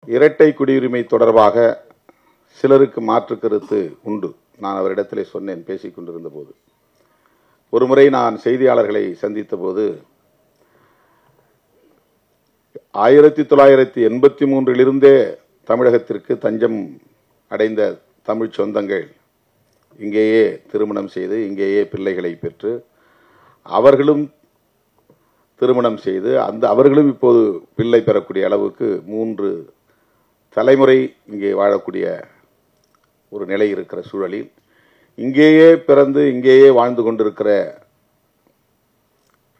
இரட்டை குடியுரிமை தொடர்பாக சிலருக்கு மாற்று கருத்து உண்டு. நான் அவரிடத்திலே சொன்னேன் பேசிக் கொண்டிருந்த போது. ஒருமுறை நான் செய்தியாளர்களை சந்தித்த போது 1983 தமிழகத்திற்கு தஞ்சம் அடைந்த தமிழ் சொந்தங்கள் இங்கேயே திருமணம் செய்து இங்கேயே பிள்ளைகளை பெற்று அவர்களும் திருமணம் செய்து அவர்களும் இப்போது பிள்ளை பெறக்கூடிய அளவுக்கு 3 தலைமுறை இங்கே வாழக்கூடிய ஒரு நிலை இருக்கிற சூழலில் இங்கேயே பிறந்து இங்கேயே வாழ்ந்து கொண்டிருக்கிற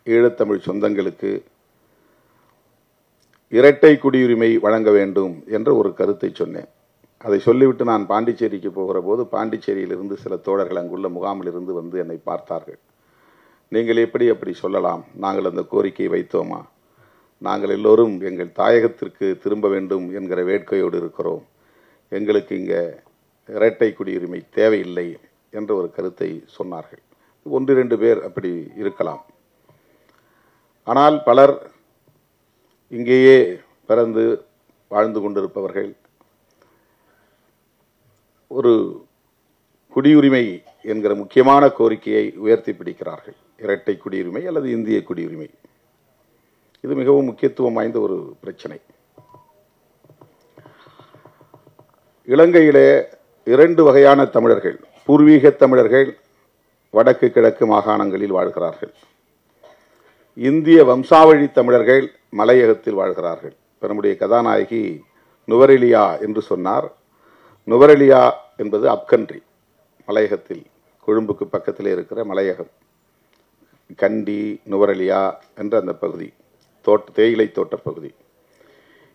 ஈழத்தமிழ் சொந்தங்களுக்கு இரட்டை குடியுரிமை வழங்க வேண்டும் என்ற ஒரு கருத்தை சொன்னேன். அதை சொல்லிவிட்டு நான் பாண்டிச்சேரிக்கு போகிற போது பாண்டிச்சேரியிலிருந்து சில தோழர்கள் அங்குள்ள முகாமில் இருந்து வந்து என்னை பார்த்தார்கள். நீங்கள் எப்படி அப்படி சொல்லலாம்? நாங்கள் அந்த கோரிக்கையை வைத்தோமா? நாங்கள் எல்லோரும் எங்கள் தாயகத்திற்கு திரும்ப வேண்டும் என்கிற வேட்கையோடு இருக்கிறோம். எங்களுக்கு இங்கே இரட்டை குடியுரிமை தேவையில்லை என்ற ஒரு கருத்தை சொன்னார்கள். 1-2 பேர் அப்படி இருக்கலாம். ஆனால் பலர் இங்கேயே பிறந்து வாழ்ந்து கொண்டிருப்பவர்கள் ஒரு குடியுரிமை என்கிற முக்கியமான கோரிக்கையை உயர்த்தி பிடிக்கிறார்கள். இரட்டை குடியுரிமை அல்லது இந்திய குடியுரிமை. இது மிகவும் முக்கியத்துவம் வாய்ந்த ஒரு பிரச்சனை. இலங்கையிலே 2 வகையான தமிழர்கள், பூர்வீக தமிழர்கள் வடக்கு கிழக்கு மாகாணங்களில் வாழ்கிறார்கள். இந்திய வம்சாவழி தமிழர்கள் மலையகத்தில் வாழ்கிறார்கள். நம்முடைய கதாநாயகி நுவரெலியா என்று சொன்னார். நுவரெலியா என்பது அப்கண்ட்ரி, மலையகத்தில் கொழும்புக்கு பக்கத்திலே இருக்கிற மலையகம். கண்டி நுவரெலியா என்ற அந்த பகுதி தேயிலை தோட்ட பகுதி.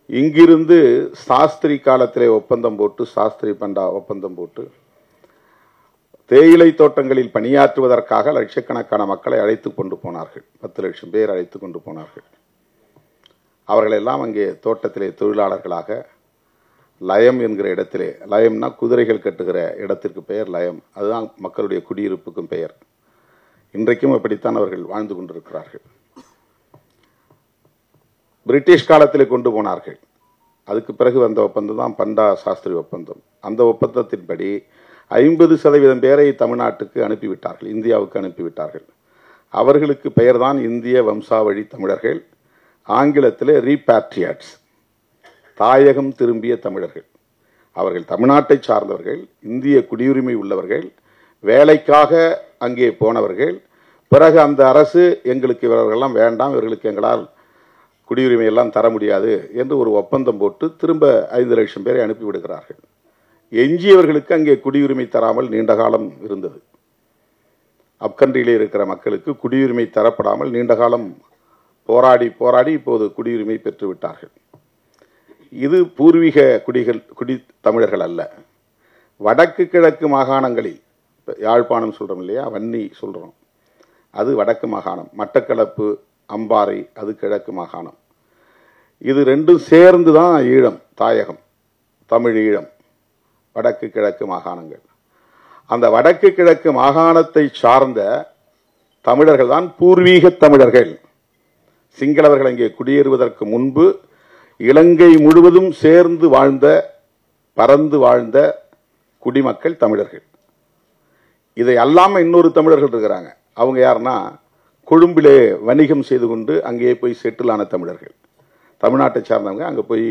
இங்கிருந்து சாஸ்திரி காலத்திலே ஒப்பந்தம் போட்டு, சாஸ்திரி பண்டா ஒப்பந்தம் போட்டு தேயிலை தோட்டங்களில் பணியாற்றுவதற்காக லட்சக்கணக்கான மக்களை அழைத்து கொண்டு போனார்கள். 10 லட்சம் பேர் அழைத்து கொண்டு போனார்கள். அவர்களெல்லாம் அங்கே தோட்டத்திலே தொழிலாளர்களாக லயம் என்கிற இடத்திலே, லயம்னா குதிரைகள் கட்டுகிற இடத்திற்கு பெயர் லயம், அதுதான் மக்களுடைய குடியிருப்புக்கும் பெயர். இன்றைக்கும் அப்படித்தான் அவர்கள் வாழ்ந்து கொண்டிருக்கிறார்கள். பிரிட்டிஷ் காலத்திலே கொண்டு போனார்கள். அதுக்கு பிறகு வந்த ஒப்பந்தம் தான் பண்டா சாஸ்திரி ஒப்பந்தம். அந்த ஒப்பந்தத்தின்படி 50% பேரை தமிழ்நாட்டுக்கு அனுப்பிவிட்டார்கள், இந்தியாவுக்கு அனுப்பிவிட்டார்கள். அவர்களுக்கு பெயர் தான் இந்திய வம்சாவழி தமிழர்கள். ஆங்கிலத்திலே ரீபேட்ரியாட்ஸ், தாயகம் திரும்பிய தமிழர்கள். அவர்கள் தமிழ்நாட்டை சார்ந்தவர்கள், இந்திய குடியுரிமை உள்ளவர்கள், வேலைக்காக அங்கே போனவர்கள். பிறகு அந்த அரசு எங்களுக்கு இவர்களெல்லாம் வேண்டாம், இவர்களுக்கு எங்களால் குடியுரிமை எல்லாம் தர முடியாது என்று ஒரு ஒப்பந்தம் போட்டு திரும்ப 5 லட்சம் பேரை அனுப்பிவிடுகிறார்கள். எஞ்சியவர்களுக்கு அங்கே குடியுரிமை தராமல் நீண்ட காலம் இருந்தது. அப்கண்ட்ரியிலே இருக்கிற மக்களுக்கு குடியுரிமை தரப்படாமல் நீண்ட காலம் போராடி போராடி இப்போது குடியுரிமை பெற்றுவிட்டார்கள். இது பூர்வீக குடி தமிழர்கள் அல்ல. வடக்கு கிழக்கு மாகாணங்களில், யாழ்ப்பாணம் சொல்றோம் இல்லையா, வன்னி சொல்றோம், அது வடக்கு மாகாணம். மட்டக்களப்பு, அம்பாறை அது கிழக்கு மாகாணம். இது 2ம் சேர்ந்து தான் ஈழம், தாயகம், தமிழ் ஈழம், வடக்கு கிழக்கு மாகாணங்கள். அந்த வடக்கு கிழக்கு மாகாணத்தை சார்ந்த தமிழர்கள் தான் பூர்வீக தமிழர்கள். சிங்களவர்கள் அங்கே குடியேறுவதற்கு முன்பு இலங்கை முழுவதும் சேர்ந்து வாழ்ந்த, பறந்து வாழ்ந்த குடிமக்கள் தமிழர்கள். இதை அல்லாம இன்னொரு தமிழர்கள் இருக்கிறாங்க. அவங்க யாருன்னா, கொழும்பிலே வணிகம் செய்து கொண்டு அங்கேயே போய் செட்டில் ஆன தமிழர்கள். தமிழ்நாட்டை சார்ந்தவங்க அங்கே போய்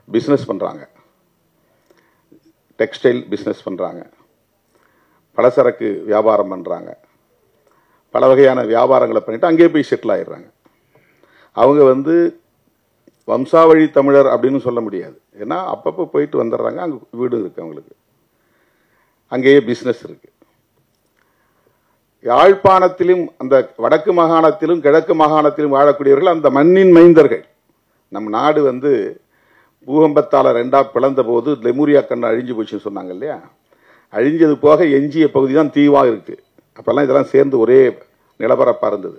பிஸ்னஸ் பண்ணுறாங்க, டெக்ஸ்டைல் பிஸ்னஸ் பண்ணுறாங்க, பலசரக்கு வியாபாரம் பண்ணுறாங்க, பல வகையான வியாபாரங்களை பண்ணிட்டு அங்கேயே போய் செட்டில் ஆயிடுறாங்க. அவங்க வம்சாவழி தமிழர் அப்படின்னு சொல்ல முடியாது. ஏன்னா அப்பப்போ போயிட்டு வந்துடுறாங்க, அங்கே வீடு இருக்கு, அவங்களுக்கு அங்கேயே பிஸ்னஸ் இருக்கு. யாழ்ப்பாணத்திலும் அந்த வடக்கு மாகாணத்திலும் கிழக்கு மாகாணத்திலும் வாழக்கூடியவர்கள் அந்த மண்ணின் மைந்தர்கள். நம் நாடு பூகம்பத்தால 2ஆ பிளந்த போது லெமூரியா கண்டம் அழிஞ்சு போச்சுன்னு சொன்னாங்க இல்லையா, அழிஞ்சது போக எஞ்சிய பகுதி தான் தீவா இருக்கு. அப்பெல்லாம் இதெல்லாம் சேர்ந்து ஒரே நிலப்பரப்பா இருந்தது.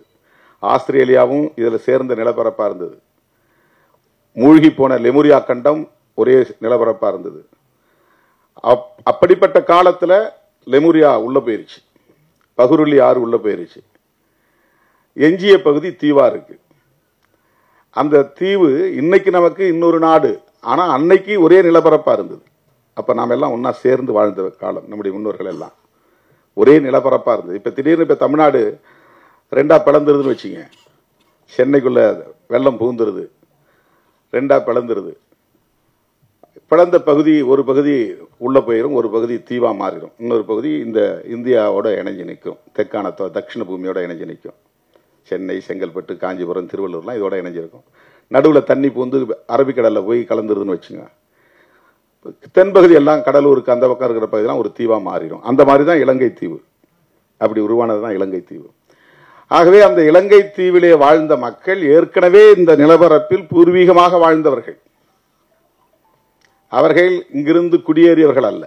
ஆஸ்திரேலியாவும் இதுல சேர்ந்த நிலப்பரப்பா இருந்தது. மூழ்கி போன லெமூரியா கண்டம் ஒரே நிலப்பரப்பா இருந்தது. அப்படிப்பட்ட காலத்துல லெமூரியா உள்ள போயிருச்சு, பகுருளி ஆறு உள்ள போயிருச்சு. எஞ்சிய பகுதி தீவா இருக்கு. அந்த தீவு இன்னைக்கு நமக்கு இன்னொரு நாடு, ஆனா அன்னைக்கு ஒரே நிலப்பரப்பா இருந்தது. அப்ப நாம எல்லாம் ஒன்னா சேர்ந்து வாழ்ந்த காலம், நம்முடைய முன்னோர்கள் எல்லாம் ஒரே நிலப்பரப்பா இருந்தது. இப்ப திடீர்னு இப்ப தமிழ்நாடு ரெண்டா பிளந்துருதுன்னு வச்சுங்க, சென்னைக்குள்ள வெள்ளம் புகுந்துருது, ரெண்டா பிளந்துருது. பிளந்த பகுதி ஒரு பகுதி உள்ள போயிடும், ஒரு பகுதி தீவா மாறிடும், இன்னொரு பகுதி இந்த இந்தியாவோட இணைஞ்சு நிற்கும், தெற்கான தட்சிண பூமியோட இணைஞ்சு நிற்கும். சென்னை, செங்கல்பட்டு, காஞ்சிபுரம், திருவள்ளூர்லாம் இதோட இணைஞ்சிருக்கும். நடுவில் தண்ணி பூந்து அரபிக்கடல்ல போய் கலந்துருதுன்னு வச்சுங்க, தென்பகுதி எல்லாம் கடலூருக்கு அந்த பக்கம் இருக்கிற பகுதியெல்லாம் ஒரு தீவா மாறிடும். அந்த மாதிரி தான் இலங்கை தீவு, அப்படி உருவானதுதான் இலங்கை தீவு. ஆகவே அந்த இலங்கை தீவிலே வாழ்ந்த மக்கள் ஏற்கனவே இந்த நிலப்பரப்பில் பூர்வீகமாக வாழ்ந்தவர்கள். அவர்கள் இங்கிருந்து குடியேறியவர்கள் அல்ல.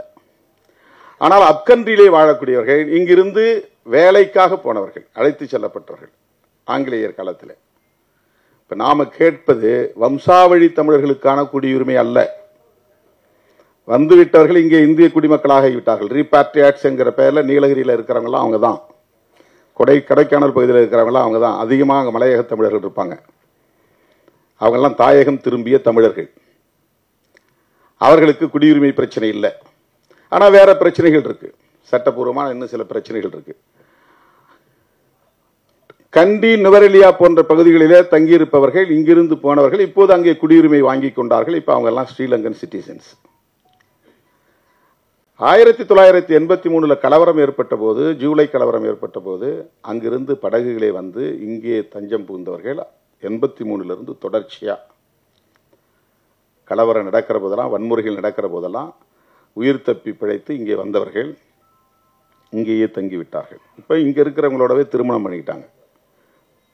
ஆனால் அக்கன்றிலே வாழக்கூடியவர்கள், இங்கிருந்து வேலைக்காக போனவர்கள், அழைத்து செல்லப்பட்டவர்கள் ஆங்கிலேயர் காலத்தில். இப்ப நாம கேட்பது வம்சாவழி தமிழர்களுக்கான குடியுரிமை அல்ல. வந்துவிட்டவர்கள் இங்கே இந்திய குடிமக்களாக விட்டார்கள். ரீபாட்ரியாட்ஸ் என்கிற பெயர்ல நீலகிரியில் இருக்கிறவங்களாம் அவங்க தான், கொடைக்கானல் பகுதியில் இருக்கிறவங்களாம் அவங்க தான். அதிகமாக மலையக தமிழர்கள் இருப்பாங்க. அவங்கெல்லாம் தாயகம் திரும்பிய தமிழர்கள். அவர்களுக்கு குடியுரிமை பிரச்சனை இல்லை. ஆனா வேற பிரச்சனைகள் இருக்கு, சட்டப்பூர்வமான இன்னும் சில பிரச்சனைகள் இருக்கு. கண்டி, நுவரெலியா போன்ற பகுதிகளிலே தங்கியிருப்பவர்கள், இங்கிருந்து போனவர்கள் இப்போது அங்கே குடியுரிமை வாங்கி கொண்டார்கள். இப்ப அவங்க எல்லாம் ஸ்ரீலங்கன் சிட்டிசன்ஸ். 1983 கலவரம் ஏற்பட்ட போது, ஜூலை கலவரம் ஏற்பட்ட போது, அங்கிருந்து படகுகளே வந்து இங்கே தஞ்சம் புகுந்தவர்கள் 83 தொடர்ச்சியா கலவரம் நடக்கிற போதெல்லாம், வன்முறைகள் நடக்கிற போதெல்லாம் உயிர் தப்பி பிழைத்து இங்கே வந்தவர்கள் இங்கேயே தங்கிவிட்டார்கள். இப்ப இங்க இருக்கிறவங்களோடவே திருமணம் பண்ணிக்கிட்டாங்க.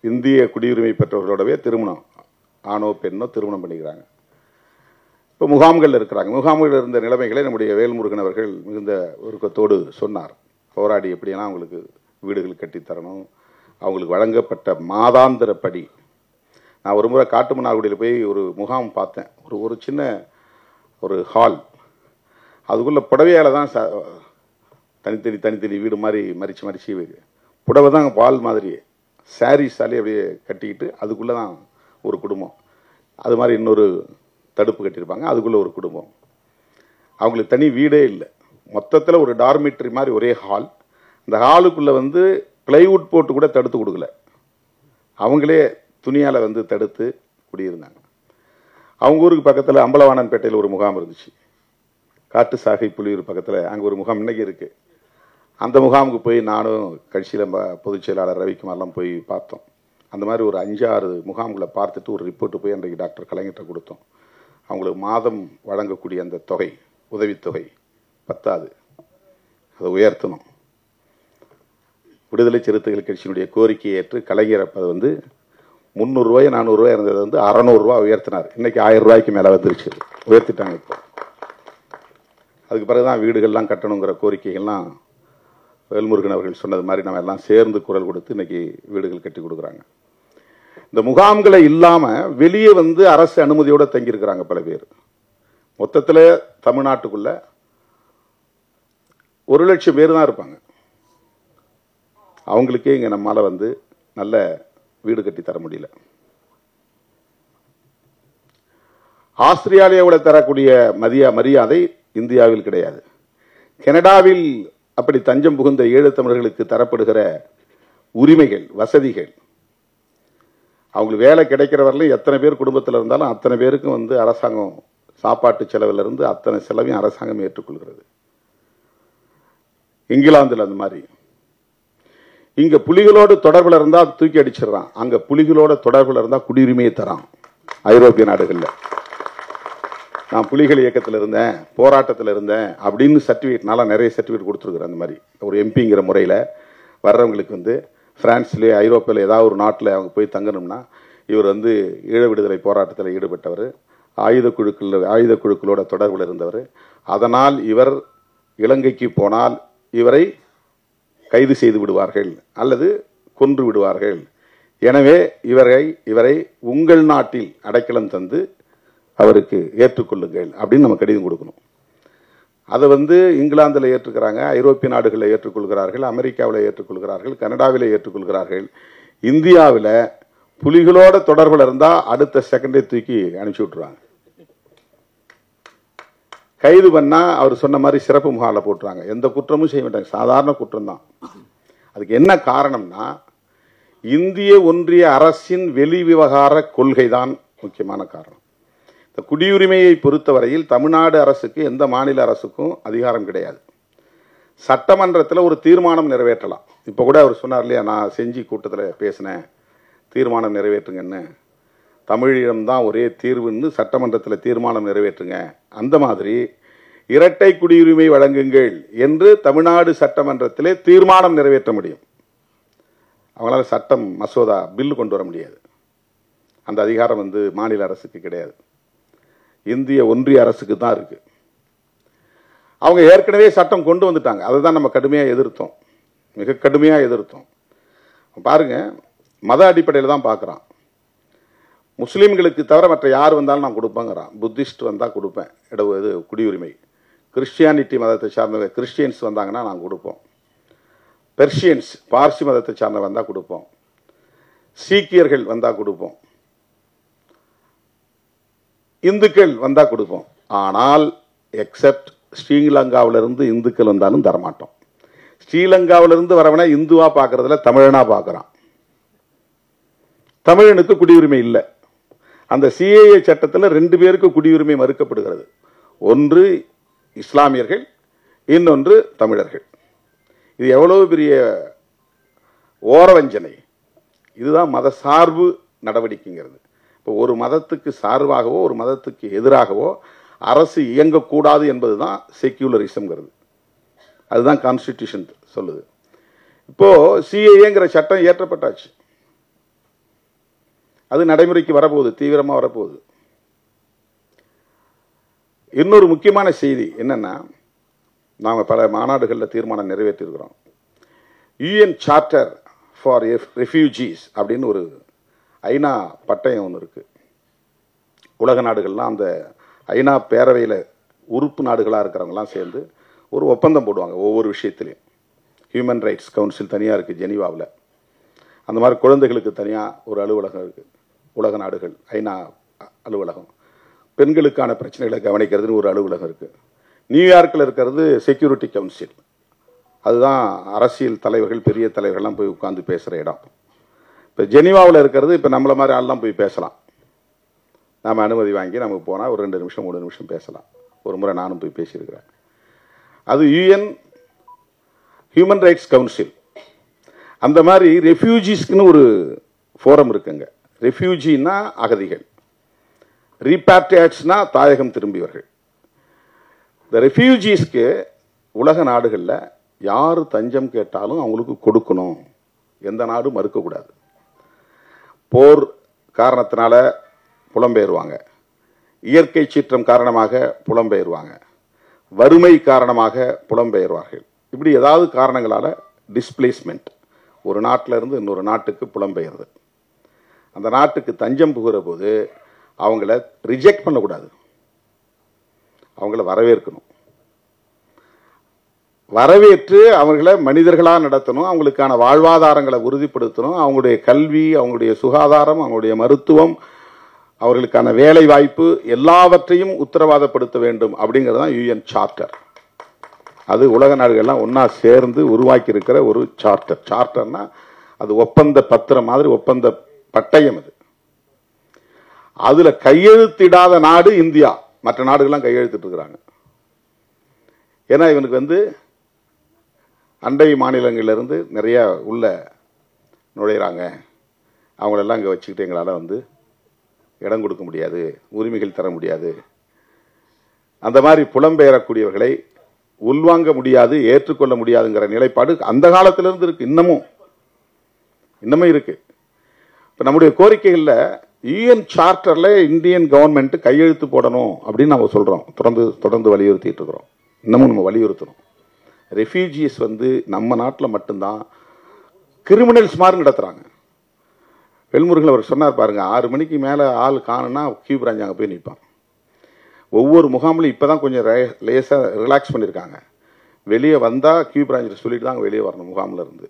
இந்திய குடியுரிமை பெற்றவர்களோடவே திருமணம், ஆணோ பெண்ணோ திருமணம் பண்ணிக்கிறாங்க. இப்போ முகாம்கள் இருக்கிறாங்க. முகாம்கள் இருந்த நிலைமைகளை நம்முடைய வேல்முருகன் அவர்கள் மிகுந்த உருக்கத்தோடு சொன்னார். போராடி எப்படியெல்லாம் அவங்களுக்கு வீடுகள் கட்டித்தரணும், அவங்களுக்கு வழங்கப்பட்ட மாதாந்திரப்படி. நான் ஒரு முறை காட்டுமன்னார்குடியில் போய் ஒரு முகாம் பார்த்தேன். ஒரு சின்ன ஒரு ஹால், அதுக்குள்ள புடவையால தான் தனித்தனி வீடு மாதிரி மறிச்சு புடவை தான் பால் மாதிரி சாரீஸாலே அப்படியே கட்டிக்கிட்டு அதுக்குள்ளதான் ஒரு குடும்பம். அது மாதிரி இன்னொரு தடுப்பு கட்டியிருப்பாங்க, அதுக்குள்ள ஒரு குடும்பம். அவங்களுக்கு தனி வீடே இல்லை. மொத்தத்தில் ஒரு டார்மிட்டரி மாதிரி ஒரே ஹால். இந்த ஹாலுக்குள்ள வந்து பிளைவுட் போட்டு கூட தடுத்து கொடுக்கல, அவங்களே துணியால வந்து தடுத்து குடியிருந்தாங்க. அவங்க ஊருக்கு பக்கத்தில் அம்பலவாணன்பேட்டையில் ஒரு முகாம் இருந்துச்சு, காட்டு சாகை புலியூர் பக்கத்தில். அங்கே ஒரு முகாம் இன்னைக்கு இருக்கு. அந்த முகாமுக்கு போய் நானும் கட்சியில் பொதுச் செயலாளர் ரவிக்குமார்லாம் போய் பார்த்தோம். அந்த மாதிரி ஒரு 5-6 முகாம்களை பார்த்துட்டு ஒரு ரிப்போர்ட் போய் அன்றைக்கு டாக்டர் கலைஞர்கிட்ட கொடுத்தோம். அவங்களுக்கு மாதம் வழங்கக்கூடிய அந்த தொகை, உதவித்தொகை பத்தாது, அதை உயர்த்தணும். விடுதலை சிறுத்தைகள் கட்சியினுடைய கோரிக்கையை ஏற்று கலைஞர் அப்ப வந்து 300 ரூபாய் 400 ரூபாய் இருந்தது வந்து 600 ரூபாய் உயர்த்தினார். இன்னைக்கு 1000 ரூபாய்க்கு மேல வந்துருச்சு, உயர்த்திட்டாங்க. இப்போ அதுக்கு பிறகுதான் வீடுகள்லாம் கட்டணுங்கிற கோரிக்கைகள்லாம் வேல்முருகன் அவர்கள் சொன்னது மாதிரி நம்ம எல்லாம் சேர்ந்து குரல் கொடுத்து இன்னைக்கு வீடுகள் கட்டி கொடுக்குறாங்க. இந்த முகாம்களை இல்லாம வெளியே வந்து அரசு அனுமதியோட தங்கியிருக்கிறாங்க பல பேர். மொத்தத்தில் தமிழ்நாட்டுக்குள்ள 1 லட்சம் பேர் தான் இருப்பாங்க. அவங்களுக்கே இங்க நம்மால வந்து நல்ல வீடு கட்டி தர முடியல. ஆஸ்திரேலியாவோட தரக்கூடிய மரியாதை இந்தியாவில் கிடையாது. கனடாவில் அப்படி தஞ்சம் புகுந்த ஈழ தமிழர்களுக்கு தரப்படுகிற உரிமைகள், வசதிகள், அவங்களுக்கு வேலை கிடைக்கிற வரலையும் எத்தனை பேர் குடும்பத்தில் இருந்தாலும் அத்தனை பேருக்கும் வந்து அரசாங்கம் சாப்பாட்டு செலவில் இருந்து அத்தனை செலவையும் அரசாங்கம் ஏற்றுக்கொள்கிறது. இங்கிலாந்துல அந்த மாதிரி. இங்க புலிகளோடு தொடர்புல இருந்தா தூக்கி அடிச்சிடறான், அங்க புலிகளோட தொடர்புல இருந்தா குடியுரிமையை தரான். ஐரோப்பிய நாடுகள்ல நான் புலிகள் இயக்கத்தில் இருந்தேன், போராட்டத்தில் இருந்தேன் அப்படின்னு சர்டிபிகேட், நல்லா நிறைய சர்டிபிகேட் கொடுத்துருக்குறேன். அந்த மாதிரி ஒரு எம்பிங்கிற முறையில் வர்றவங்களுக்கு வந்து பிரான்ஸ்லேயே ஐரோப்பியில் ஏதாவது ஒரு நாட்டில் அவங்க போய் தங்கணும்னா, இவர் வந்து ஈழ விடுதலை போராட்டத்தில் ஈடுபட்டவர், ஆயுத குழுக்களோட தொடர்பில் இருந்தவர், அதனால் இவர் இலங்கைக்கு போனால் இவரை கைது செய்து விடுவார்கள் அல்லது கொன்று விடுவார்கள், எனவே இவரை உங்கள் நாட்டில் அடைக்கலம் தந்து அவருக்கு ஏற்றுக்கொள்ளுங்கள் அப்படின்னு நம்ம கடிதம் கொடுக்கணும். அதை வந்து இங்கிலாந்தில் ஏற்றுக்கிறாங்க, ஐரோப்பிய நாடுகளில் ஏற்றுக்கொள்கிறார்கள், அமெரிக்காவில் ஏற்றுக்கொள்கிறார்கள், கனடாவில் ஏற்றுக்கொள்கிறார்கள். இந்தியாவில் புலிகளோட தொடர்பில் இருந்தா அடுத்த செகண்டே தூக்கி அனுப்பிச்சு விட்டுருவாங்க. கைது பண்ணா அவர் சொன்ன மாதிரி சிறப்பு முகாமில் போட்டுறாங்க. எந்த குற்றமும் செய்ய மாட்டாங்க, சாதாரண குற்றம் தான். அதுக்கு என்ன காரணம்னா, இந்திய ஒன்றிய அரசின் வெளி விவகார கொள்கை தான் முக்கியமான காரணம். இந்த குடியுரிமையை பொறுத்தவரையில் தமிழ்நாடு அரசுக்கு எந்த மாநில அரசுக்கும் அதிகாரம் கிடையாது. சட்டமன்றத்தில் ஒரு தீர்மானம் நிறைவேற்றலாம். இப்போ கூட அவர் சொன்னார் இல்லையா, நான் செஞ்சி கூட்டத்தில் பேசினேன், தீர்மானம் நிறைவேற்றுங்கன்னு, தமிழிடம்தான் ஒரே தீர்வுன்னு சட்டமன்றத்தில் தீர்மானம் நிறைவேற்றுங்க. அந்த மாதிரி இரட்டை குடியுரிமை வழங்குங்கள் என்று தமிழ்நாடு சட்டமன்றத்திலே தீர்மானம் நிறைவேற்ற முடியும். அவங்களால சட்டம் மசோதா பில் கொண்டு வர முடியாது. அந்த அதிகாரம் மாநில அரசுக்கு கிடையாது, இந்திய ஒன்றிய அரசுக்கு தான் இருக்கு. அவங்க ஏற்கனவே சட்டம் கொண்டு வந்துட்டாங்க. அதை தான் நம்ம கடுமையாக எதிர்த்தோம், மிக கடுமையாக எதிர்த்தோம். பாருங்க, மத அடிப்படையில் தான் பார்க்குறான். முஸ்லீம்களுக்கு தவிர மற்ற யார் வந்தாலும் நான் கொடுப்பேங்கிறான். புத்திஸ்ட் வந்தால் கொடுப்பேன் இது குடியுரிமை. கிறிஸ்டியானிட்டி மதத்தை சார்ந்த கிறிஸ்டியன்ஸ் வந்தாங்கன்னா நான் கொடுப்போம். பெர்ஷியன்ஸ் பார்சி மதத்தை சார்ந்த வந்தால் கொடுப்போம். சீக்கியர்கள் வந்தால் கொடுப்போம். இந்துக்கள் வந்தால் கொடுப்போம். ஆனால் எக்ஸப்ட் ஸ்ரீலங்காவிலிருந்து இந்துக்கள் வந்தாலும் தரமாட்டோம். ஸ்ரீலங்காவிலிருந்து வரவன இந்துவா பார்க்கறதுல தமிழனா பார்க்கறான். தமிழனுக்கு குடியுரிமை இல்லை. அந்த சிஏஏ சட்டத்தில் 2 பேருக்கு குடியுரிமை மறுக்கப்படுகிறது. ஒன்று இஸ்லாமியர்கள், இன்னொன்று தமிழர்கள். இது எவ்வளவு பெரிய ஓரவஞ்சனை! இதுதான் மத சார்பு நடவடிக்கைங்கிறது. இப்போ ஒரு மதத்துக்கு சார்பாகவோ ஒரு மதத்துக்கு எதிராகவோ அரசு இயங்கக்கூடாது என்பதுதான் செக்யூலரிசம்ங்கிறது. அதுதான் கான்ஸ்டிடியூஷன் சொல்லுது. இப்போ சிஏஏங்கிற சட்டம் இயற்றப்பட்டாச்சு, அது நடைமுறைக்கு வரப்போகுது, தீவிரமாக வரப்போகுது. இன்னொரு முக்கியமான செய்தி என்னன்னா, நாங்கள் பல மாநாடுகளில் தீர்மானம் நிறைவேற்றிருக்கிறோம். யூஎன் சார்ட்டர் ஃபார் ரெஃப்யூஜிஸ் அப்படின்னு ஒரு ஐநா பட்டயம் ஒன்று இருக்கு. உலக நாடுகள்லாம் அந்த ஐநா பேரவையில் உறுப்பு நாடுகளாக இருக்கிறவங்கலாம் சேர்ந்து ஒரு ஒப்பந்தம் போடுவாங்க ஒவ்வொரு விஷயத்திலையும். ஹியூமன் ரைட்ஸ் கவுன்சில் தனியாக இருக்குது ஜெனீவாவில். அந்த மாதிரி குழந்தைகளுக்கு தனியாக ஒரு அலுவலகம் இருக்குது, உலக நாடுகள் ஐநா அலுவலகம். பெண்களுக்கான பிரச்சனைகளை கவனிக்கிறதுன்னு ஒரு அலுவலகம் இருக்குது. நியூயார்க்கில் இருக்கிறது செக்யூரிட்டி கவுன்சில். அதுதான் அரசியல் தலைவர்கள், பெரிய தலைவர்கள்லாம் போய் உட்காந்து பேசுகிற இடம். இப்போ ஜெனீவாவில் இருக்கிறது இப்போ நம்மளை மாதிரி ஆள்லாம் போய் பேசலாம். நாம் அனுமதி வாங்கி நமக்கு போனால் ஒரு 2 நிமிஷம் 3 நிமிஷம் பேசலாம். ஒரு முறை நானும் போய் பேசியிருக்கிறேன். அது யூஎன் ஹியூமன் ரைட்ஸ் கவுன்சில். அந்த மாதிரி ரெஃப்யூஜிஸ்க்குன்னு ஒரு ஃபோரம் இருக்குங்க. ரெஃப்யூஜின்னா அகதிகள், ரீபாட்ரியாட்ஸ்னா தாயகம் திரும்பியவர்கள். இந்த ரெஃப்யூஜிஸ்க்கு உலக நாடுகளில் யார் தஞ்சம் கேட்டாலும் அவங்களுக்கு கொடுக்கணும், எந்த நாடும் மறுக்கக்கூடாது. போர் காரணத்தினால புலம்பெயர்வாங்க, இயற்கை சீற்றம் காரணமாக புலம்பெயர்வாங்க, வறுமை காரணமாக புலம்பெயர்வார்கள். இப்படி ஏதாவது காரணங்களால டிஸ்பிளேஸ்மெண்ட், ஒரு நாட்டில் இருந்து இன்னொரு நாட்டுக்கு புலம்பெயர்து. அந்த நாட்டுக்கு தஞ்சம் புகிற போது அவங்கள ரிஜெக்ட் பண்ணக்கூடாது, அவங்கள வரவேற்கணும். வரவேற்று அவர்களை மனிதர்களாக நடத்தணும், அவங்களுக்கான வாழ்வாதாரங்களை உறுதிப்படுத்தணும். அவங்களுடைய கல்வி, அவங்களுடைய சுகாதாரம், அவங்களுடைய மருத்துவம், அவர்களுக்கான வேலை வாய்ப்பு எல்லாவற்றையும் உத்தரவாதப்படுத்த வேண்டும் அப்படிங்கிறது தான் யூஎன் சார்ட்டர். அது உலக நாடுகள்லாம் ஒன்னா சேர்ந்து உருவாக்கி இருக்கிற ஒரு சார்ட்டர். சார்ட்டர்னா அது ஒப்பந்த பத்திரம் மாதிரி, ஒப்பந்த பட்டயம். அது அதுல கையெழுத்திடாத நாடு இந்தியா. மற்ற நாடுகள்லாம் கையெழுத்திட்டு இருக்கிறாங்க. ஏன்னா இவனுக்கு அண்டை மாநிலங்களிலிருந்து நிறைய உள்ள நுழையிறாங்க, அவங்களெல்லாம் இங்கே வச்சுக்கிட்டு எங்களால் இடம் கொடுக்க முடியாது, உரிமைகள் தர முடியாது. அந்த மாதிரி புலம்பெயரக்கூடியவர்களை உள்வாங்க முடியாது, ஏற்றுக்கொள்ள முடியாதுங்கிற நிலைப்பாடு அந்த காலத்திலிருந்து இருக்கு, இன்னமும் இருக்கு. இப்போ நம்முடைய கோரிக்கைகளில் யூஎன் சார்ட்டர்ல இந்தியன் கவர்மெண்ட் கையெழுத்து போடணும் அப்படின்னு நம்ம சொல்றோம், தொடர்ந்து வலியுறுத்திட்டு இருக்கிறோம். இன்னமும் நம்ம வலியுறுத்தணும். ரெஃப்யூஜிஸ் நம்ம நாட்டில் மட்டும்தான் கிரிமினல்ஸ் மாதிரி நடத்துறாங்க. வெல்முருகன் அவர் சொன்னார் பாருங்க, 6 மணிக்கு மேலே ஆள் காணுன்னா கியூ பிரான்ச் அங்கே போய் நிற்பான். ஒவ்வொரு முகாமிலும் இப்போதான் கொஞ்சம் லேசாக ரிலாக்ஸ் பண்ணியிருக்காங்க. வெளியே வந்தால் கியூ பிரான்ச்சில் சொல்லிட்டு தான் வெளியே வரணும் முகாமில் இருந்து.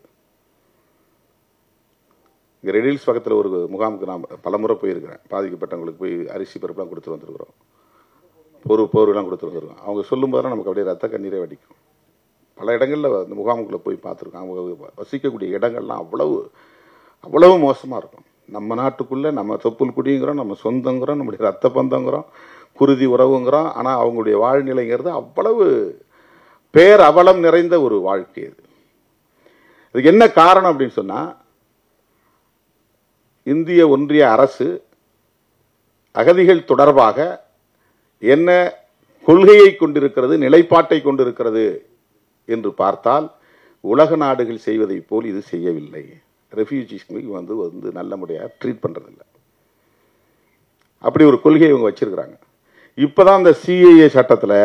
இங்கே ரெடில்ஸ் பக்கத்தில் ஒரு முகாமுக்கு நான் பலமுறை போயிருக்கிறேன். பாதிக்கப்பட்டவங்களுக்கு போய் அரிசி பருப்புலாம் கொடுத்துட்டு வந்துருக்குறோம். போர்வெல்லாம் கொடுத்து வந்துருக்கோம். அவங்க சொல்லும் போதெல்லாம் நமக்கு அப்படியே ரத்த கண்ணீரே வடிக்கும். பல இடங்களில் அந்த முகாமுக்குள்ளே போய் பார்த்துருக்கோம். அவங்க வசிக்கக்கூடிய இடங்கள்லாம் அவ்வளவு மோசமாக இருக்கும். நம்ம நாட்டுக்குள்ளே நம்ம தொப்புள் குடிங்கிறோம், நம்ம சொந்தங்கிறோம், நம்முடைய ரத்த பந்தங்கிறோம், குருதி உறவுங்கிறோம். ஆனால் அவங்களுடைய வாழ்நிலைங்கிறது அவ்வளவு பேரவலம் நிறைந்த ஒரு வாழ்க்கை. இது இதுக்கு என்ன காரணம் அப்படின்னு சொன்னால், இந்திய ஒன்றிய அரசு அகதிகள் தொடர்பாக என்ன கொள்கையை கொண்டிருக்கிறது, நிலைப்பாட்டை கொண்டிருக்கிறது என்று பார்த்தால் உலக நாடுகள் செய்வதை போல் இது செய்யவில்லை. ரெஃப்யூஜிஸ்க்கு வந்து நல்ல முறையாக ட்ரீட் பண்ணுறதில்லை. அப்படி ஒரு கொள்கையை இவங்க வச்சிருக்கிறாங்க. இப்போதான் இந்த சிஏஏ சட்டத்தில்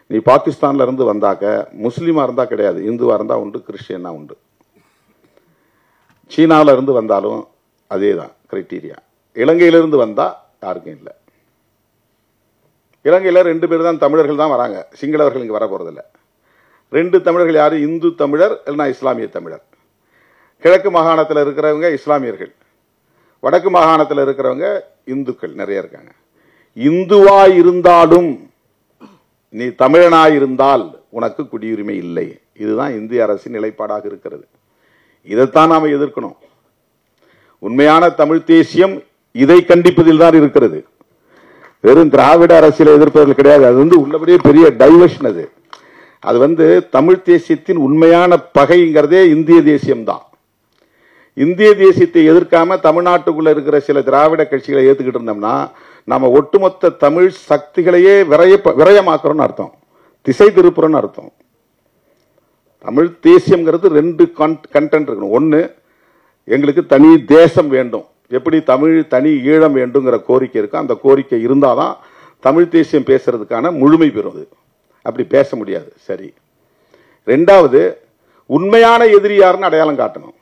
நீ பாகிஸ்தான்ல இருந்து வந்தாக்க முஸ்லீமா இருந்தா கிடையாது, இந்துவா இருந்தா உண்டு, கிறிஸ்டியனா உண்டு. சீனாவில இருந்து வந்தாலும் அதே தான் கிரைட்டீரியா. இலங்கையிலிருந்து வந்தா யாருக்கும் இல்லை. இலங்கையில் 2 பேர் தான் தமிழர்கள் தான் வராங்க, சிங்களவர்கள் இங்கே வர போறதில்லை. 2 தமிழர்கள் யாரு? இந்து தமிழர் இல்லைன்னா இஸ்லாமிய தமிழர். கிழக்கு மாகாணத்தில் இருக்கிறவங்க இஸ்லாமியர்கள், வடக்கு மாகாணத்தில் இருக்கிறவங்க இந்துக்கள் நிறைய இருக்காங்க. இந்துவாய் இருந்தாலும் நீ தமிழனாய் இருந்தால் உனக்கு குடியுரிமை இல்லை. இதுதான் இந்திய அரசின் நிலைப்பாடாக இருக்கிறது. இதைத்தான் நாம எதிர்க்கணும். உண்மையான தமிழ் தேசியம் இதை கண்டிப்பதில் தான் இருக்கிறது. வெறும் திராவிட அரசியலை எதிர்ப்பவர்கள் கிடையாது. அது உள்ளபடியே பெரிய டைவர்ஷன். அது தமிழ் தேசியத்தின் உண்மையான பகைங்கிறதே இந்திய தேசியம்தான். இந்திய தேசியத்தை எதிர்க்காம தமிழ்நாட்டுக்குள்ள இருக்கிற சில திராவிட கட்சிகளை ஏத்துக்கிட்டு இருந்தோம்னா நாம ஒட்டுமொத்த தமிழ் சக்திகளையே விரயமாக்குறோம்னு அர்த்தம், திசை திருப்புறோம்னு அர்த்தம். தமிழ் தேசியம்ங்கிறது 2 கண்டென்ட் இருக்கணும். ஒன்னு, எங்களுக்கு தனி தேசம் வேண்டும், எப்படி தமிழ் தனி ஈழம் வேண்டுங்கிற கோரிக்கை இருக்கு. அந்த கோரிக்கை இருந்தாதான் தமிழ் தேசியம் பேசுறதுக்கான முழுமை பெறுவது. அப்படி பேச முடியாது. சரி. 2வது, உண்மையான எதிரி யாருன்னு அடையாளம் காட்டணும்.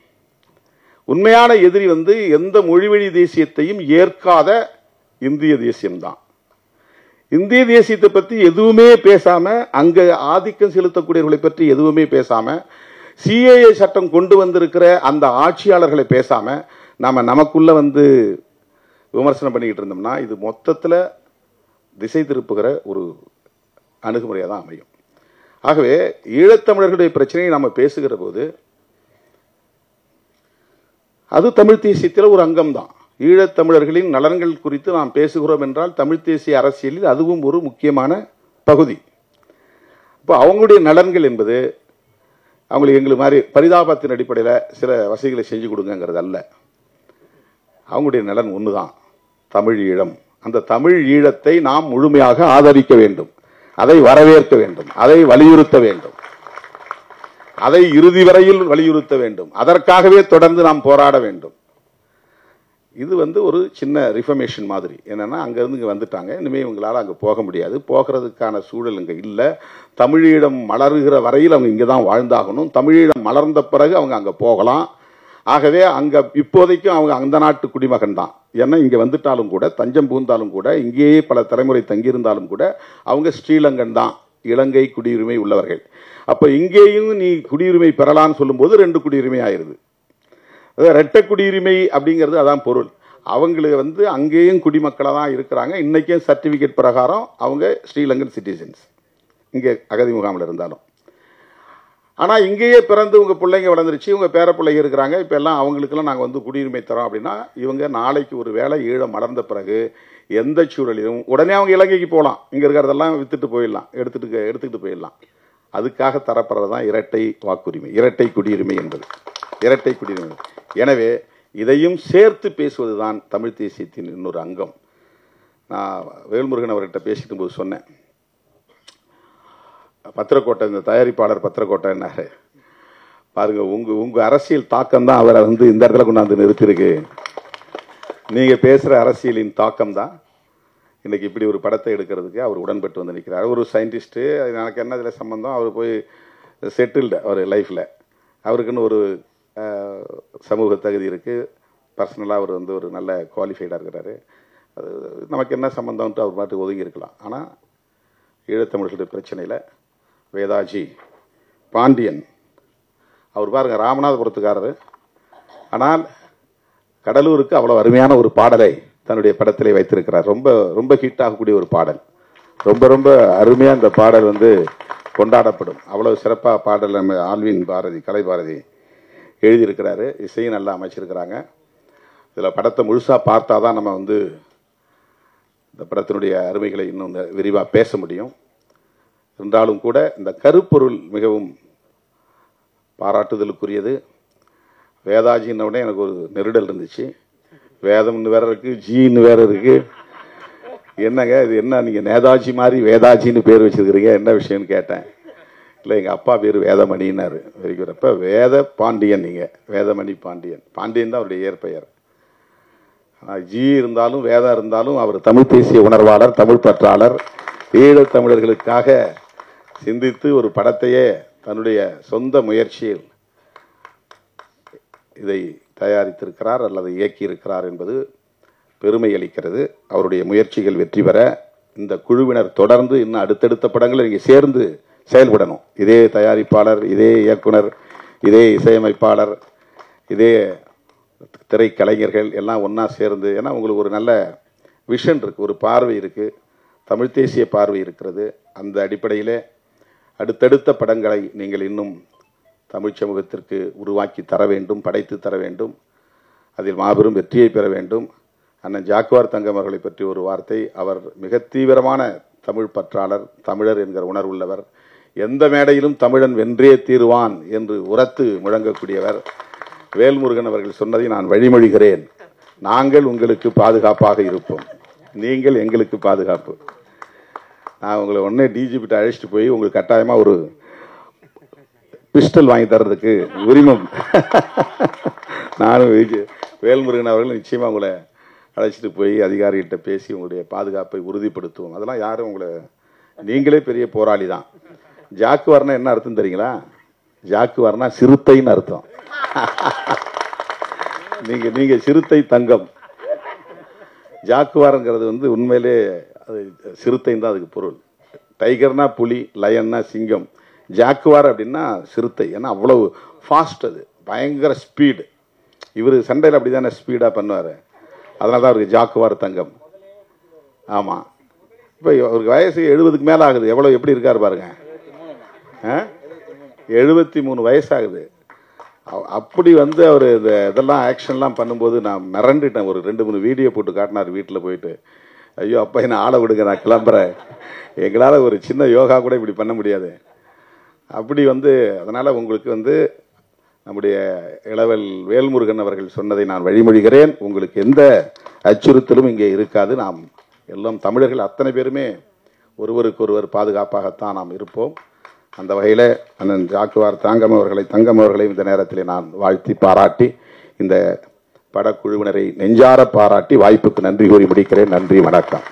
உண்மையான எதிரி எந்த மொழிவழி தேசியத்தையும் ஏற்காத இந்திய தேசியம்தான். இந்திய தேசியத்தை பற்றி எதுவுமே பேசாம, அங்க ஆதிக்கம் செலுத்தக்கூடியவர்களை பற்றி எதுவுமே பேசாம, சிஏஏ சட்டம் கொண்டு வந்திருக்கிற அந்த ஆட்சியாளர்களை பேசாம நாம நமக்குள்ள விமர்சனம் பண்ணிக்கிட்டு இருந்தோம்னா இது மொத்தத்தில் திசை திருப்புகிற ஒரு அணுகுமுறையாக தான் அமையும். ஆகவே ஈழத்தமிழர்களுடைய பிரச்சனையை நாம பேசுகிற போது அது தமிழ் தேசியத்தில் ஒரு அங்கம் தான். ஈழத்தமிழர்களின் நலன்கள் குறித்து நாம் பேசுகிறோம் என்றால் தமிழ் தேசிய அரசியலில் அதுவும் ஒரு முக்கியமான பகுதி. இப்போ அவங்களுடைய நலன்கள் என்பது அவங்களுக்கு எங்களுக்கு மாதிரி பரிதாபத்தின் அடிப்படையில் சில வசதிகளை செஞ்சு கொடுங்கிறது அல்ல. அவங்களுடைய நலன் ஒண்ணுதான், தமிழ் ஈழம். அந்த தமிழ் ஈழத்தை நாம் முழுமையாக ஆதரிக்க வேண்டும், அதை வரவேற்க வேண்டும், அதை வலியுறுத்த வேண்டும், அதை இறுதி வரையில் வலியுறுத்த வேண்டும். அதற்காகவே தொடர்ந்து நாம் போராட வேண்டும். இது ஒரு சின்ன ரிஃபர்மேஷன் மாதிரி. என்னன்னா, அங்கிருந்து இங்க வந்துட்டாங்க, இனிமே இவங்களால அங்க போக முடியாது, போகிறதுக்கான சூழல் இங்க இல்ல. தமிழீழம் மலர்கிற வரையில் அவங்க இங்கதான் வாழ்ந்தாகணும். தமிழீழம் மலர்ந்த பிறகு அவங்க அங்க போகலாம். ஆகவே அங்க இப்போதைக்கும் அவங்க அந்த நாட்டு குடிமகன் தான். ஏன்னா இங்க வந்துட்டாலும் கூட, தஞ்சம் புகுந்தாலும் கூட, இங்கேயே பல தலைமுறை தங்கியிருந்தாலும் கூட அவங்க ஸ்ரீலங்கன் தான், இலங்கை குடியுரிமை உள்ளவர்கள். அப்ப இங்கேயும் நீ குடியுரிமை பெறலான்னு சொல்லும் போது 2 குடியுரிமை ஆயிருது. இரட்டை குடியுரிமை அப்படிங்கிறது அதான் பொருள். அவங்களுக்கு அங்கேயும் குடிமக்களா தான் இருக்கிறாங்க. இன்னைக்கும் சர்டிபிகேட் பிரகாரம் அவங்க ஸ்ரீலங்கன் சிட்டிசன்ஸ், இங்கே அகதி முகாமில் இருந்தாலும். ஆனா இங்கேயே பிறந்து உங்க பிள்ளைங்க வளர்ந்துருச்சு, உங்க பேர பிள்ளைங்க இருக்கிறாங்க, இப்ப எல்லாம் அவங்களுக்கெல்லாம் நாங்க குடியுரிமை தரோம் அப்படின்னா, இவங்க நாளைக்கு ஒரு வேளை ஈழம் மலர்ந்த பிறகு எந்த சூழலிலும் உடனே அவங்க இலங்கைக்கு போகலாம், இங்க இருக்கிறதெல்லாம் வித்துட்டு போயிடலாம், எடுத்துக்கிட்டு போயிடலாம். அதுக்காக தரப்படுறதுதான் இரட்டை வாக்குரிமை, இரட்டை குடியுரிமை என்பது, இரட்டை குடியுரிமை. எனவே இதையும் சேர்த்து பேசுவதுதான் தமிழ் தேசியத்தின் இன்னொரு அங்கம். நான் வேல்முருகன் அவர்கிட்ட பேசிட்டு போது சொன்னேன், பத்திரக்கோட்டை, இந்த தயாரிப்பாளர் பத்திரக்கோட்டை என்னாரு பாருங்க, உங்க அரசியல் தாக்கம் தான் அவரை இந்த இடத்துல கொண்டாந்து நிறுத்திருக்கு. நீங்க பேசுற அரசியலின் தாக்கம் தான் இன்னைக்கு இப்படி ஒரு படத்தை எடுக்கிறதுக்கு அவர் உடன்பட்டு நிற்கிறார். ஒரு சயின்டிஸ்ட், எனக்கு என்ன இதில் சம்பந்தம், அவர் போய் செட்டில்டு அவர் லைஃப்ல, அவருக்குன்னு ஒரு சமூக தகுதி இருக்கு, பர்சனலாக அவர் ஒரு நல்ல குவாலிஃபைடாக இருக்கிறாரு. அது நமக்கு என்ன சம்பந்தம்ட்டு அவர் பாட்டு ஒதுங்கி இருக்கலாம். ஆனால் ஈழத்தமிழர்களுடைய பிரச்சனையில் வேதாஜி பாண்டியன் அவர் பாருங்க, ராமநாதபுரத்துக்காரரு, ஆனால் கடலூருக்கு அவ்வளவு அருமையான ஒரு பாடலை தன்னுடைய படத்திலே வைத்திருக்கிறார். ரொம்ப ரொம்ப ஹிட் ஆகக்கூடிய ஒரு பாடல். ரொம்ப ரொம்ப அருமையா இந்த பாடல் வந்து கொண்டாடப்படும். அவ்வளவு சிறப்பா பாடல் நம்ம ஆல்வின் பாரதி, கலை பாரதி எழுதியிருக்கிறாரு. இசையும் நல்லா அமைச்சிருக்கிறாங்க. இதில் படத்தை முழுசா பார்த்தாதான் நம்ம வந்து இந்த படத்தினுடைய அருமைகளை இன்னும் விரிவாக பேச முடியும். என்றாலும் கூட இந்த கருப்பொருள் மிகவும் பாராட்டுதலுக்குரியது. வேதாஜின்ன உடனே எனக்கு ஒரு நெருடல் இருந்துச்சு. வேதம்னு வேற இருக்கு, ஜின்னு வேற இருக்கு. என்னங்க இது, என்ன நீங்க நேதாஜி மாதிரி வேதாஜின்னு பேர் வச்சிருக்கிறீங்க, என்ன விஷயம்னு கேட்டேன். இல்லை எங்கள் அப்பா பேர் வேதமணின்னாரு. வெறிக்கிறப்ப வேத பாண்டியன், நீங்கள் வேதமணி பாண்டியன். பாண்டியன் தான் அவருடைய இயற்பெயர். ஜி இருந்தாலும் வேதம் இருந்தாலும் அவர் தமிழ் தேசிய உணர்வாளர், தமிழ் பற்றாளர். ஈழத் தமிழர்களுக்காக சிந்தித்து ஒரு படத்தையே தன்னுடைய சொந்த முயற்சியில் இதை தயாரித்திருக்கிறார் அல்லது இயக்கியிருக்கிறார் என்பது பெருமை அளிக்கிறது. அவருடைய முயற்சிகள் வெற்றி பெற இந்த குழுவினர் தொடர்ந்து இன்னும் அடுத்தடுத்த படங்களை இங்கே சேர்ந்து செயல்படணும். இதே தயாரிப்பாளர், இதே இயக்குனர், இதே இசையமைப்பாளர், இதே திரைக்கலைஞர்கள் எல்லாம் ஒன்றா சேர்ந்து, ஏன்னா உங்களுக்கு ஒரு நல்ல விஷன் இருக்குது, ஒரு பார்வை இருக்குது, தமிழ் தேசிய பார்வை இருக்கிறது. அந்த அடிப்படையிலே அடுத்தடுத்த படங்களை நீங்கள் இன்னும் தமிழ் சமூகத்திற்கு உருவாக்கி தர வேண்டும், படைத்து தர வேண்டும். அதில் மாபெரும் வெற்றியை பெற வேண்டும். அண்ணன் ஜாக்குவார் தங்கம் அவர்களை பற்றி ஒரு வார்த்தை. அவர் மிக தீவிரமான தமிழ் பற்றாளர், தமிழர் என்கிற உணர்வுள்ளவர். எந்த மேடையிலும் தமிழன் வென்றே தீருவான் என்று உரத்து முழங்கக்கூடியவர். வேல்முருகன் அவர்கள் சொன்னதை நான் வழிமொழிகிறேன். நாங்கள் உங்களுக்கு பாதுகாப்பாக இருப்போம், நீங்கள் எங்களுக்கு பாதுகாப்பு. நான் உங்களை உடனே டிஜிபிட்ட அழைச்சிட்டு போய் உங்களுக்கு கட்டாயமாக ஒரு பிஸ்டல் வாங்கி தர்றதுக்கு உரிமம். நானும் வேல்முருகன் அவர்கள் நிச்சயமாக உங்களை அழைச்சிட்டு போய் அதிகாரிகிட்ட பேசி உங்களுடைய பாதுகாப்பை உறுதிப்படுத்துவோம். அதெல்லாம் யாரும் உங்களை, நீங்களே பெரிய போராளி தான். ஜாக்குவார்னா என்ன அர்த்தம் தெரியுங்களா? ஜாக்குவார்னா சிறுத்தைன்னு அர்த்தம். நீங்க சிறுத்தை தங்கம். ஜாக்குவார்ங்கிறது வந்து உண்மையிலே அது சிறுத்தைன்னு தான் அதுக்கு பொருள். டைகர்னா புலி, லயன்னா சிங்கம். ஜாக்குவார் அப்படின்னா சிறுத்தை. ஏன்னா அவ்வளவு ஃபாஸ்ட், அது பயங்கர ஸ்பீடு. இவர் சண்டையில் அப்படி தானே ஸ்பீடாக பண்ணுவார். அதனால தான் அவருக்கு ஜாக்குவார் தங்கம். ஆமாம். இப்போ அவருக்கு வயசு 70க்கு மேலே ஆகுது. எவ்வளோ எப்படி இருக்காரு பாருங்க. 73 வயசாகுது. அப்படி வந்து அவர் இதெல்லாம் ஆக்ஷன்லாம் பண்ணும்போது நான் மிரண்டுட்டேன். ஒரு 2-3 வீடியோ போட்டு காட்டினார் வீட்டில் போயிட்டு. ஐயோ அப்பா என்ன ஆளை விடுங்க, நான் கிளம்புறேன், எங்களால் ஒரு சின்ன யோகா கூட இப்படி பண்ண முடியாது. அப்படி வந்து அதனால் உங்களுக்கு வந்து நம்முடைய இளவல் வேல்முருகன் அவர்கள் சொன்னதை நான் வழிமொழிகிறேன். உங்களுக்கு எந்த அச்சுறுத்தலும் இங்கே இருக்காது. நாம் எல்லாம் தமிழர்கள் அத்தனை பேருமே ஒருவருக்கொருவர் பாதுகாப்பாகத்தான் நாம் இருப்போம். அந்த வகையில் அண்ணன் ஜாக்குவார் தங்கம் அவர்களை இந்த நேரத்தில் நான் வாழ்த்தி பாராட்டி, இந்த படக்குழுவினரை நெஞ்சார பாராட்டி வாய்ப்புக்கு நன்றி கூறி முடிக்கிறேன். நன்றி, வணக்கம்.